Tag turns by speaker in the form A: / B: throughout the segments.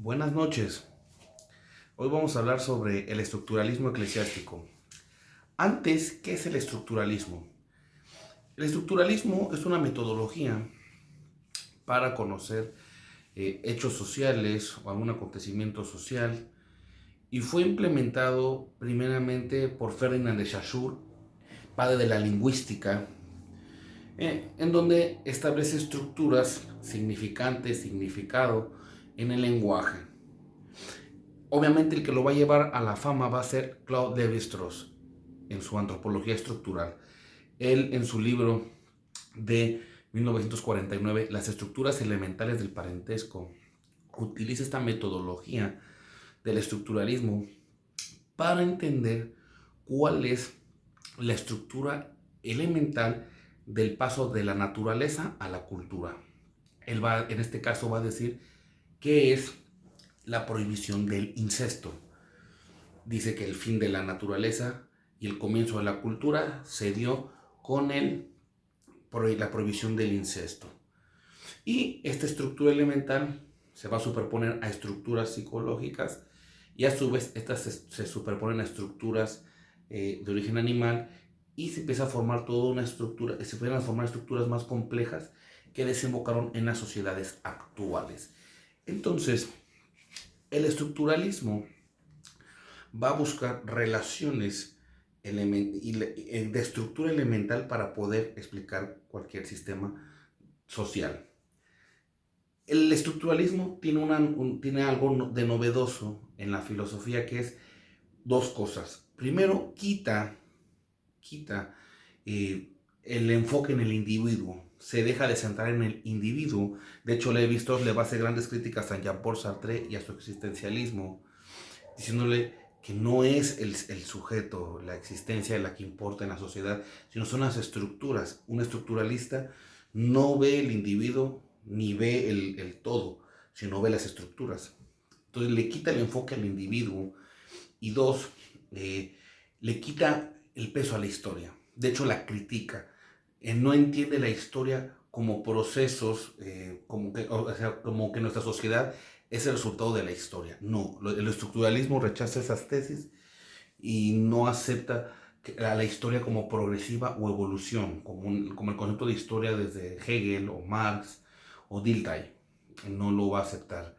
A: Buenas noches. Hoy vamos a hablar sobre el estructuralismo eclesiástico. Antes, ¿qué es el estructuralismo? El estructuralismo es una metodología para conocer hechos sociales o algún acontecimiento social y fue implementado primeramente por Ferdinand de Saussure, padre de la lingüística, en donde establece estructuras, significantes, significado en el lenguaje. Obviamente el que lo va a llevar a la fama va a ser Claude Lévi-Strauss en su antropología estructural. Él en su libro de 1949, Las estructuras elementales del parentesco, utiliza esta metodología del estructuralismo para entender cuál es la estructura elemental del paso de la naturaleza a la cultura. Él va, en este caso, va a decir qué es la prohibición del incesto. Dice que el fin de la naturaleza y el comienzo de la cultura se dio con la prohibición del incesto. Y esta estructura elemental se va a superponer a estructuras psicológicas y a su vez estas se superponen a estructuras de origen animal y se empieza a formar toda una estructura, se empiezan a formar estructuras más complejas que desembocaron en las sociedades actuales. Entonces, el estructuralismo va a buscar relaciones de estructura elemental para poder explicar cualquier sistema social. El estructuralismo tiene algo de novedoso en la filosofía, que es dos cosas. Primero, quita el enfoque en el individuo, se deja de centrar en el individuo. De hecho, Lévi-Strauss le va a hacer grandes críticas a Jean-Paul Sartre y a su existencialismo, diciéndole que no es el sujeto, la existencia la que importa en la sociedad, sino son las estructuras. Un estructuralista no ve el individuo ni ve el todo, sino ve las estructuras. Entonces le quita el enfoque al individuo y dos, le quita el peso a la historia. De hecho la critica. No entiende la historia como procesos, como que nuestra sociedad es el resultado de la historia. No, el estructuralismo rechaza esas tesis y no acepta a la historia como progresiva o evolución, como el concepto de historia desde Hegel o Marx o Dilthey. No lo va a aceptar.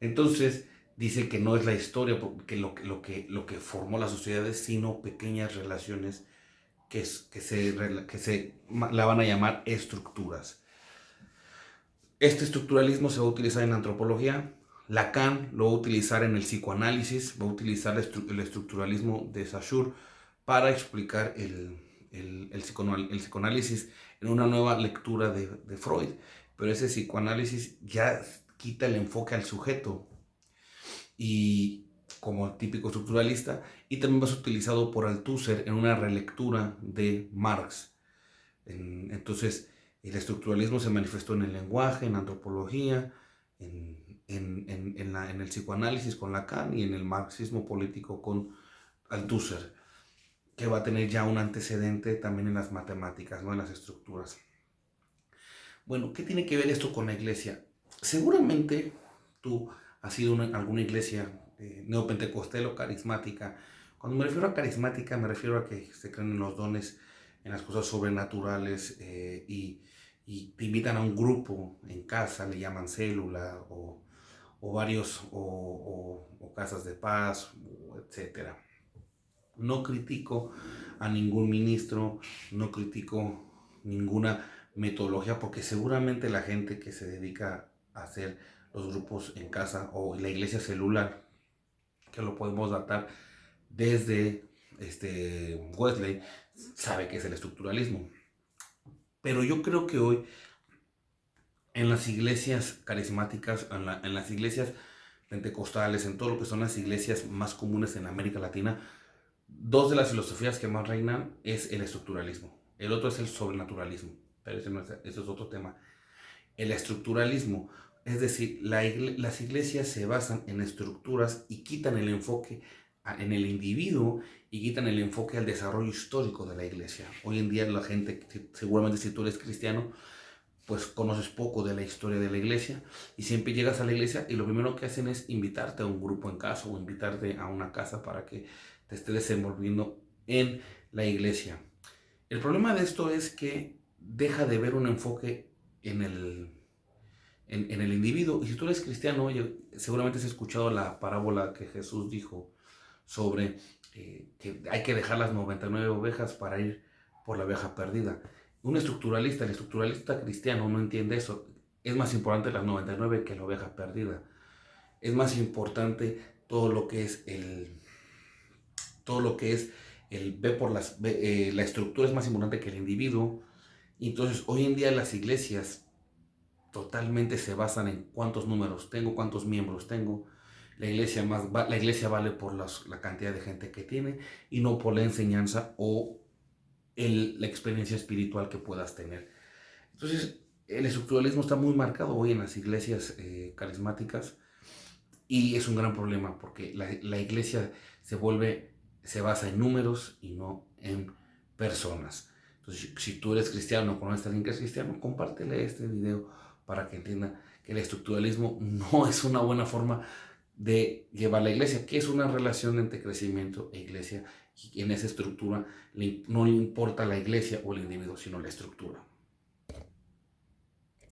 A: Entonces dice que no es la historia porque lo que formó las sociedades, sino pequeñas relaciones que se la van a llamar estructuras. Este estructuralismo se va a utilizar en antropología. Lacan lo va a utilizar en el psicoanálisis, va a utilizar el estructuralismo de Saussure para explicar el psicoanálisis en una nueva lectura de Freud. Pero ese psicoanálisis ya quita el enfoque al sujeto y como el típico estructuralista, y también va a ser utilizado por Althusser en una relectura de Marx. Entonces, el estructuralismo se manifestó en el lenguaje, en la antropología, en el psicoanálisis con Lacan y en el marxismo político con Althusser, que va a tener ya un antecedente también en las matemáticas, ¿no? En las estructuras. Bueno, ¿qué tiene que ver esto con la iglesia? Seguramente tú has ido a alguna iglesia neopentecostal o carismática. Cuando me refiero a carismática, me refiero a que se creen en los dones, en las cosas sobrenaturales y te invitan a un grupo en casa, le llaman célula o varios o casas de paz, etcétera. No critico a ningún ministro, no critico ninguna metodología, porque seguramente la gente que se dedica a hacer los grupos en casa o la iglesia celular, que lo podemos datar desde Wesley, sabe que es el estructuralismo. Pero yo creo que hoy en las iglesias carismáticas, en las iglesias pentecostales, en todo lo que son las iglesias más comunes en América Latina, dos de las filosofías que más reinan es el estructuralismo. El otro es el sobrenaturalismo, pero ese es otro tema. El estructuralismo, es decir, las iglesias se basan en estructuras y quitan el enfoque en el individuo y quitan el enfoque al desarrollo histórico de la iglesia. Hoy en día la gente, seguramente si tú eres cristiano, pues conoces poco de la historia de la iglesia y siempre llegas a la iglesia y lo primero que hacen es invitarte a un grupo en casa o invitarte a una casa para que te estés desenvolviendo en la iglesia. El problema de esto es que deja de ver un enfoque en el individuo. Y si tú eres cristiano, oye, seguramente has escuchado la parábola que Jesús dijo sobre que hay que dejar las 99 ovejas para ir por la oveja perdida. El estructuralista cristiano no entiende eso. Es más importante las 99 que la oveja perdida. Es más importante todo lo que es la estructura es más importante que el individuo. Y entonces hoy en día las iglesias totalmente se basan en cuántos números tengo, cuántos miembros tengo. La iglesia vale por la cantidad de gente que tiene y no por la enseñanza o la experiencia espiritual que puedas tener. Entonces, el estructuralismo está muy marcado hoy en las iglesias carismáticas y es un gran problema porque la iglesia se basa en números y no en personas. Entonces, si tú eres cristiano o conoces a alguien que es cristiano, compártele este video para que entienda que el estructuralismo no es una buena forma de llevar la iglesia, que es una relación entre crecimiento e iglesia, y en esa estructura no le importa la iglesia o el individuo, sino la estructura.